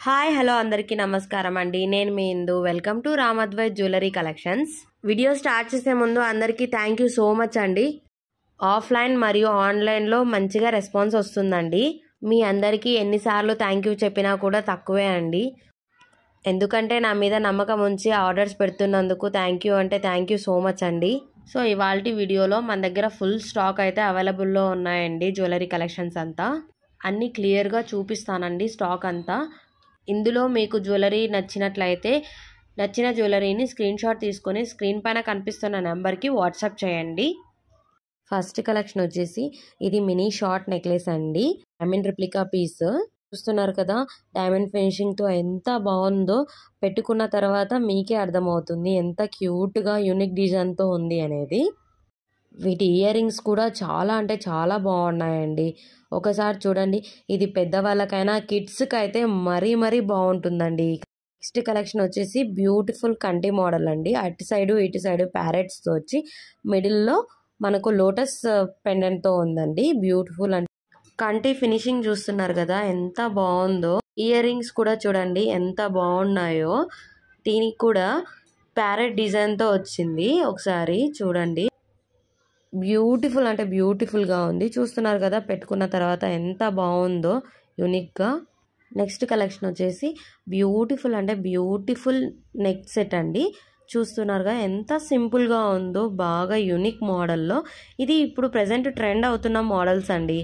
Hi hello అందరికీ నమస్కారం అండి. నేను మీ Indu. Welcome to Ramadvai jewellery collections. Video start చేసే ముందు అందరికీ థ్యాంక్ యూ సో మచ్ అండి. ఆఫ్లైన్ మరియు ఆన్లైన్లో మంచిగా రెస్పాన్స్ వస్తుందండి. మీ అందరికీ ఎన్నిసార్లు థ్యాంక్ యూ చెప్పినా కూడా తక్కువే అండి. ఎందుకంటే నా మీద నమ్మకం ఉంచి ఆర్డర్స్ పెడుతున్నందుకు థ్యాంక్ యూ సో మచ్ అండి. సో ఇవాల్టి వీడియోలో మన దగ్గర ఫుల్ స్టాక్ అయితే అవైలబుల్లో ఉన్నాయండి. జ్యువెలరీ కలెక్షన్స్ అంతా అన్నీ క్లియర్గా చూపిస్తానండి. స్టాక్ అంతా ఇందులో మీకు జ్యువెలరీ నచ్చినట్లయితే నచ్చిన జ్యువెలరీని స్క్రీన్ షాట్ తీసుకొని స్క్రీన్ పైన కనిపిస్తున్న నెంబర్కి వాట్సాప్ చేయండి. ఫస్ట్ కలెక్షన్ వచ్చేసి ఇది మినీ షార్ట్ నెక్లెస్ అండి. డైమండ్ రిప్లికా పీస్ చూస్తున్నారు కదా. డైమండ్ ఫినిషింగ్తో ఎంత బాగుందో పెట్టుకున్న తర్వాత మీకే అర్థమవుతుంది ఎంత క్యూట్గా యూనిక్ డిజైన్తో ఉంది అనేది. వీటి ఇయర్ రింగ్స్ కూడా చాలా అంటే చాలా బాగున్నాయండి. ఒకసారి చూడండి. ఇది పెద్దవాళ్ళకైనా కిడ్స్కి అయితే మరీ బాగుంటుందండి. నెక్స్ట్ కలెక్షన్ వచ్చేసి బ్యూటిఫుల్ కంటి మోడల్ అండి. అటు సైడు ఇటు సైడు ప్యారెట్స్తో వచ్చి మిడిల్లో మనకు లోటస్ పెండెంట్తో ఉందండి. బ్యూటిఫుల్ అంటే కంటి ఫినిషింగ్ చూస్తున్నారు కదా ఎంత బాగుందో. ఇయర్ రింగ్స్ కూడా చూడండి ఎంత బాగున్నాయో. దీనికి కూడా ప్యారెట్ డిజైన్తో వచ్చింది. ఒకసారి చూడండి. బ్యూటిఫుల్ అంటే బ్యూటిఫుల్గా ఉంది. చూస్తున్నారు కదా పెట్టుకున్న తర్వాత ఎంత బాగుందో యూనిక్గా. నెక్స్ట్ కలెక్షన్ వచ్చేసి బ్యూటిఫుల్ అంటే బ్యూటిఫుల్ నెక్ సెట్ అండి. చూస్తున్నారుగా ఎంత సింపుల్గా ఉందో. బాగా యూనిక్ మోడల్లో. ఇది ఇప్పుడు ప్రజెంట్ ట్రెండ్ అవుతున్న మోడల్స్ అండి.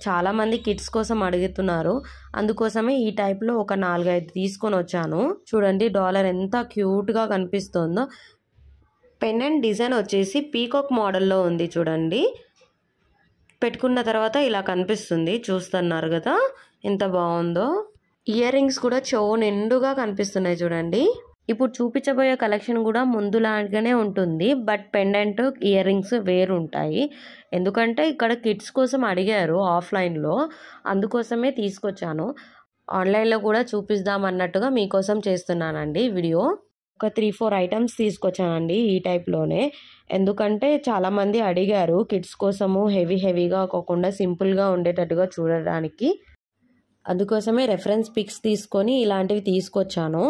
చాలామంది కిడ్స్ కోసం అడుగుతున్నారు. అందుకోసమే ఈ టైప్లో ఒక 4-5 తీసుకొని వచ్చాను. చూడండి డాలర్ ఎంత క్యూట్గా కనిపిస్తుందో. పెండెంట్ డిజైన్ వచ్చేసి పీకాక్ మోడల్లో ఉంది చూడండి. పెట్టుకున్న తర్వాత ఇలా కనిపిస్తుంది. చూస్తున్నారు కదా ఎంత బాగుందో. ఇయర్ రింగ్స్ కూడా చెవు నిండుగా కనిపిస్తున్నాయి చూడండి. ఇప్పుడు చూపించబోయే కలెక్షన్ కూడా ముందులాగానే ఉంటుంది. బట్ పెండెంట్ ఇయర్ రింగ్స్ వేరు ఉంటాయి. ఎందుకంటే ఇక్కడ కిడ్స్ కోసం అడిగారు ఆఫ్లైన్లో. అందుకోసమే తీసుకొచ్చాను. ఆన్లైన్లో కూడా చూపిద్దాం అన్నట్టుగా మీకోసం చేస్తున్నానండి వీడియో. ఒక 3-4 ఐటమ్స్ తీసుకొచ్చానండి ఈ టైప్లోనే. ఎందుకంటే చాలామంది అడిగారు కిడ్స్ కోసము హెవీగా కాకుండా సింపుల్గా ఉండేటట్టుగా చూడడానికి. అందుకోసమే రెఫరెన్స్ పిక్స్ తీసుకొని ఇలాంటివి తీసుకొచ్చాను.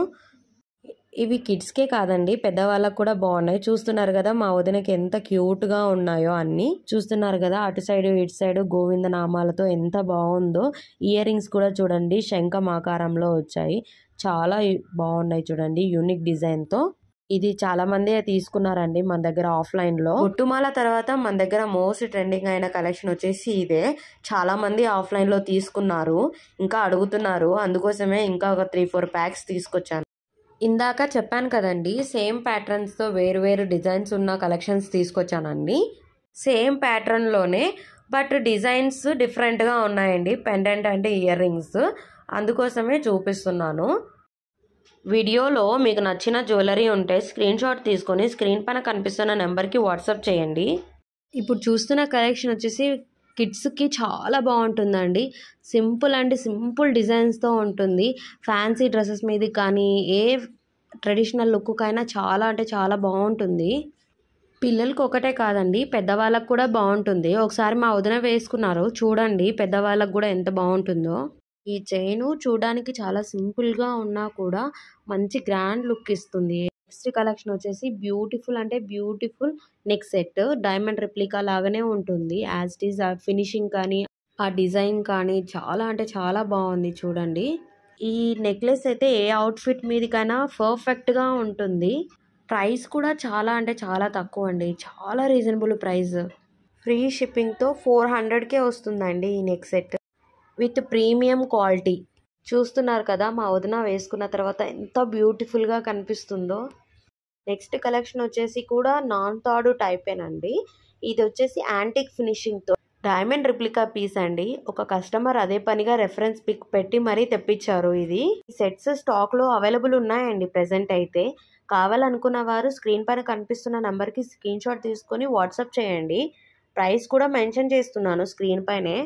ఇవి కిడ్స్కే కాదండి పెద్దవాళ్ళకు కూడా బాగున్నాయి. చూస్తున్నారు కదా మా వదినకి ఎంత క్యూట్గా ఉన్నాయో అన్నీ. చూస్తున్నారు కదా అటు సైడు ఇటు సైడు గోవింద నామాలతో ఎంత బాగుందో. ఇయర్ రింగ్స్ కూడా చూడండి శంఖం ఆకారంలో వచ్చాయి. చాలా బాగున్నాయి చూడండి యూనిక్ డిజైన్తో. ఇది చాలా మంది తీసుకున్నారండి మన దగ్గర ఆఫ్లైన్లో. బొట్టుమాల తర్వాత మన దగ్గర మోస్ట్ ట్రెండింగ్ అయిన కలెక్షన్ వచ్చేసి ఇదే. చాలా మంది ఆఫ్లైన్లో తీసుకున్నారు, ఇంకా అడుగుతున్నారు. అందుకోసమే ఇంకా ఒక 3-4 ప్యాక్స్ తీసుకొచ్చాను. ఇందాక చెప్పాను కదండి సేమ్ ప్యాటర్న్స్తో వేరు డిజైన్స్ ఉన్న కలెక్షన్స్ తీసుకొచ్చానండి. సేమ్ ప్యాటర్న్లోనే బట్ డిజైన్స్ డిఫరెంట్గా ఉన్నాయండి. పెండెంట్ అంటే ఇయర్ రింగ్స్. అందుకోసమే చూపిస్తున్నాను. వీడియోలో మీకు నచ్చిన జ్యువెలరీ ఉంటే స్క్రీన్ షాట్ తీసుకొని స్క్రీన్ పైన కనిపిస్తున్న నెంబర్కి వాట్సాప్ చేయండి. ఇప్పుడు చూస్తున్న కలెక్షన్ వచ్చేసి కిడ్స్కి చాలా బాగుంటుందండి. సింపుల్ అంటే సింపుల్ డిజైన్స్తో ఉంటుంది. ఫ్యాన్సీ డ్రెస్సెస్ మీద కానీ ఏ ట్రెడిషనల్ లుక్కైనా చాలా అంటే చాలా బాగుంటుంది. పిల్లలకి ఒకటే కాదండి పెద్దవాళ్ళకు కూడా బాగుంటుంది. ఒకసారి మా వదిన వేసుకున్నారు చూడండి పెద్దవాళ్ళకు కూడా ఎంత బాగుంటుందో. ఈ చైను చూడడానికి చాలా సింపుల్గా ఉన్నా కూడా మంచి గ్రాండ్ లుక్ ఇస్తుంది. నెక్స్ట్ కలెక్షన్ వచ్చేసి బ్యూటిఫుల్ అంటే beautiful neck set. Diamond replica లాగానే ఉంటుంది. యాజ్ ఇట్ ఈజ్ ఆ ఫినిషింగ్ కానీ ఆ డిజైన్ కానీ చాలా అంటే చాలా బాగుంది చూడండి. ఈ నెక్లెస్ అయితే ఏ అవుట్ఫిట్ మీదకైనా పర్ఫెక్ట్గా ఉంటుంది. ప్రైస్ కూడా చాలా అంటే చాలా తక్కువ అండి. చాలా రీజనబుల్ ప్రైస్. ఫ్రీ షిప్పింగ్తో 400కే వస్తుందండి ఈ neck set with premium quality. చూస్తున్నారు కదా మా వదిన వేసుకున్న తర్వాత ఎంత బ్యూటిఫుల్గా కనిపిస్తుందో. నెక్స్ట్ కలెక్షన్ వచ్చేసి కూడా నాన్ తాడు టైపేనండి. ఇది వచ్చేసి యాంటిక్ ఫినిషింగ్తో డైమండ్ రిప్లికా పీస్ అండి. ఒక కస్టమర్ అదే పనిగా రెఫరెన్స్ పిక్ పెట్టి మరీ తెప్పించారు. ఇది ఈ సెట్స్ స్టాక్లో అవైలబుల్ ఉన్నాయండి ప్రెజెంట్ అయితే. కావాలనుకున్న వారు స్క్రీన్ పైన కనిపిస్తున్న నెంబర్కి స్క్రీన్ షాట్ తీసుకొని వాట్సాప్ చేయండి. ప్రైస్ కూడా మెన్షన్ చేస్తున్నాను స్క్రీన్ పైనే.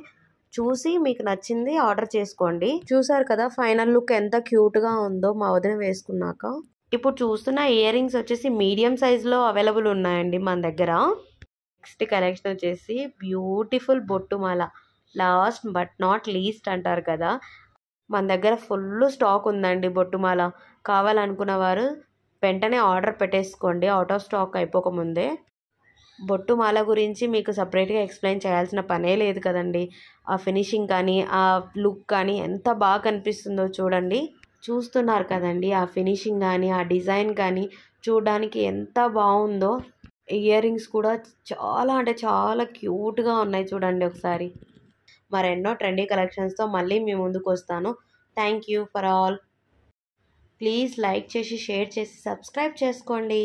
చూసి మీకు నచ్చింది ఆర్డర్ చేసుకోండి. చూసారు కదా ఫైనల్ లుక్ ఎంత క్యూట్గా ఉందో మా వదిన వేసుకున్నాక. ఇప్పుడు చూస్తున్న ఇయర్ రింగ్స్ వచ్చేసి మీడియం సైజులో అవైలబుల్ ఉన్నాయండి మన దగ్గర. నెక్స్ట్ కలెక్షన్ వచ్చేసి బ్యూటిఫుల్ బొట్టుమాల. లాస్ట్ బట్ నాట్ లీస్ట్ అంటారు కదా. మన దగ్గర ఫుల్ స్టాక్ ఉందండి బొట్టుమాల. కావాలనుకున్న వారు వెంటనే ఆర్డర్ పెట్టేసుకోండి, అవుట్ ఆఫ్ స్టాక్ అయిపోకముందే. బొట్టుమాల గురించి మీకు సపరేట్గా ఎక్స్ప్లెయిన్ చేయాల్సిన పనే లేదు కదండి. ఆ ఫినిషింగ్ కానీ ఆ లుక్ కానీ ఎంత బాగా కనిపిస్తుందో చూడండి. చూస్తున్నారు కదండి, ఆ ఫినిషింగ్ కానీ ఆ డిజైన్ కానీ చూడడానికి ఎంత బాగుందో. ఇయర్ రింగ్స్ కూడా చాలా అంటే చాలా క్యూట్గా ఉన్నాయి చూడండి ఒకసారి. మరెన్నో ట్రెండీ కలెక్షన్స్తో మళ్ళీ మీ ముందుకు వస్తాను. Thank you for all. Please like చేసి షేర్ చేసి సబ్స్క్రైబ్ చేసుకోండి.